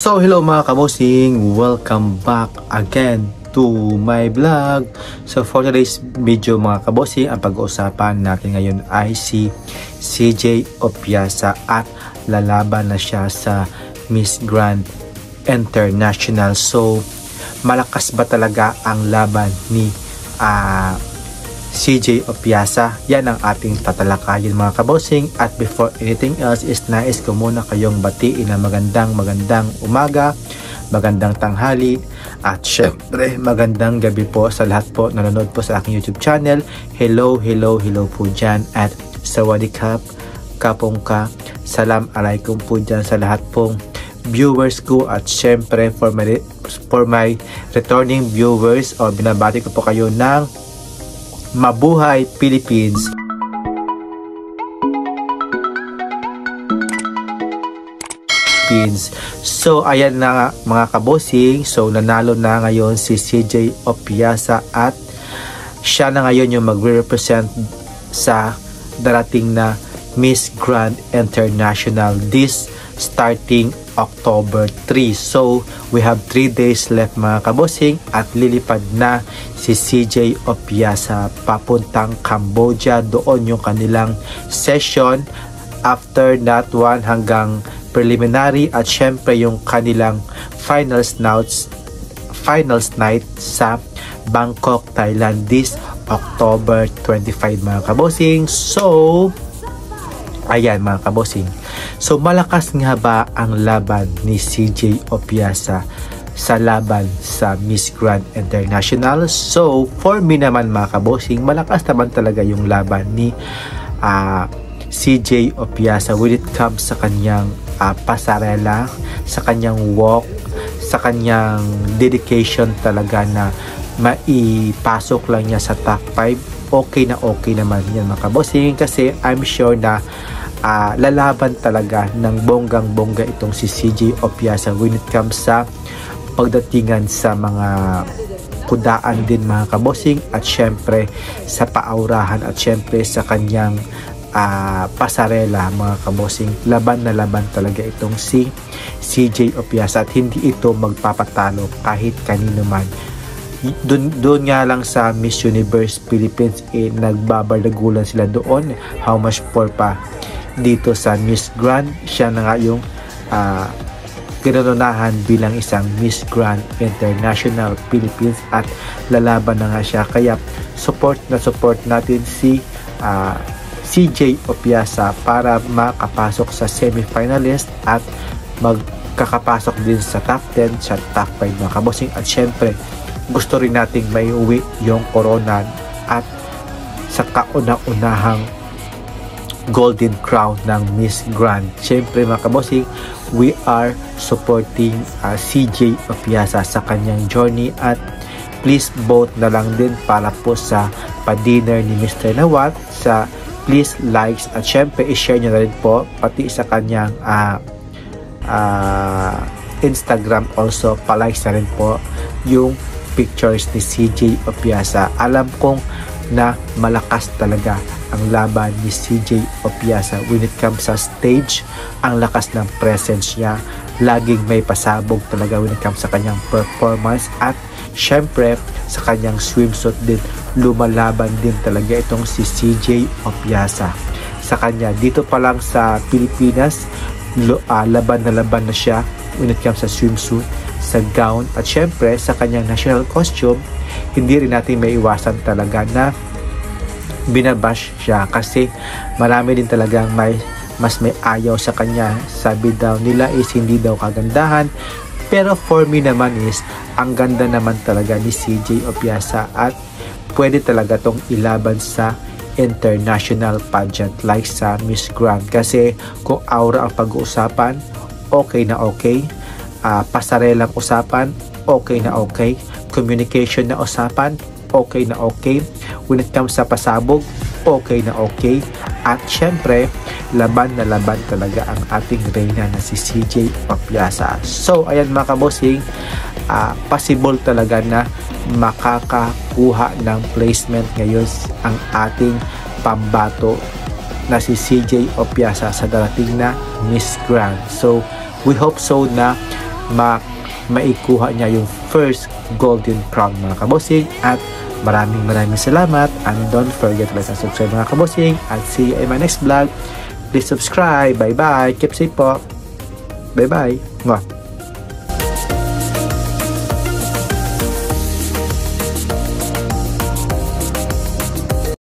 So hello mga kabosing, welcome back again to my vlog. So for today's video mga kabosing, ang pag-uusapan natin ngayon ay si CJ Opiasa at lalaban na siya sa Miss Grand International. So malakas ba talaga ang laban ni CJ Opiasa? Yan ang ating tatalakayin mga kabosing. At before anything else is nais ko muna kayong batiin na magandang umaga, magandang tanghali, at syempre magandang gabi po sa lahat po nanonood po sa aking YouTube channel. Hello po dyan, at sawadikap, kapongka, salam alaikum po dyan sa lahat pong viewers ko. At syempre for my returning viewers, binabati ko po kayo ng Mabuhay Philippines. So ayan na mga kabosing, so nanalo na ngayon si CJ Opiasa at siya na ngayon yung magre-represent sa darating na Miss Grand International this starting October 3. So we have 3 days left mga kabosing, at lilipad na si CJ Opiasa papuntang Cambodia. Doon yung kanilang session. After that one, hanggang preliminary, at syempre yung kanilang finals night sa Bangkok, Thailand this October 25 mga kabosing. So ayan mga kabosing, so malakas nga ba ang laban ni CJ Opiasa sa laban sa Miss Grand International? So for me naman mga kabosing, malakas naman talaga yung laban ni CJ Opiasa when it comes sa kanyang pasarela, sa kanyang walk, sa kanyang dedication talaga na maipasok lang niya sa top 5. Okay naman yan mga kabosing, kasi I'm sure na lalaban talaga ng bonggang-bongga itong si CJ Opiasa when it comes sa pagdatingan sa mga kudaan din mga kabosing, at syempre sa paaurahan, at syempre sa kanyang pasarela mga kabosing. Laban na laban talaga itong si CJ Opiasa, at hindi ito magpapatalo kahit kanino man. Doon nga lang sa Miss Universe Philippines, nagbabardagulan sila doon. How much for pa dito sa Miss Grand, siya na nga yung kinununahan bilang isang Miss Grand International Philippines, at lalaban na nga siya. Kaya support natin si CJ Opiasa para makapasok sa semifinalist at magkakapasok din sa top 10, sa top 5 mga kabosing. At syempre gusto rin nating may uwi yung corona at sa kauna-unahang golden crown ng Miss Grand. Syempre mga kabosing, we are supporting CJ Opiasa sa kanyang journey, at please vote na lang din para po sa pa-dinner ni Mr. Nawat. Sa please likes, at syempre i-share nyo na rin po pati sa kanyang Instagram also, pa-likes na rin po yung pictures ni CJ Opiasa. Alam kong na malakas talaga ang laban ni CJ Opiasa when it comes sa stage. Ang lakas ng presence niya, laging may pasabog talaga when it comes sa kanyang performance, at syempre sa kanyang swimsuit din, lumalaban din talaga itong si CJ Opiasa sa kanya. Dito pa lang sa Pilipinas, laban na siya when it comes sa swimsuit, sa gown, at syempre sa kanyang national costume. Hindi rin natin may iwasan talaga na binabash siya, kasi marami din talagang mas may ayaw sa kanya. Sabi daw nila is hindi daw kagandahan, pero for me naman is ang ganda naman talaga ni CJ Opiasa, at pwede talaga tong ilaban sa international pageant like sa Miss Grand. Kasi kung aura ang pag-uusapan, okay na okay. Pasarelang usapan, okay na okay. Communication na usapan, okay na okay. When it comes sa pasabog, okay na okay. At syempre, laban na laban talaga ang ating reyna na si CJ Opiasa. So ayan mga kabosing, possible talaga na makakakuha ng placement ngayon ang ating pambato na si CJ Opiasa sa darating na Miss Grand. So we hope so na maikuha niya yung first golden crown mga kabosing. At maraming salamat, and don't forget to subscribe mga kabosing, at see you in my next vlog. Please subscribe. Bye bye, keep safe po. Bye bye. Mwah.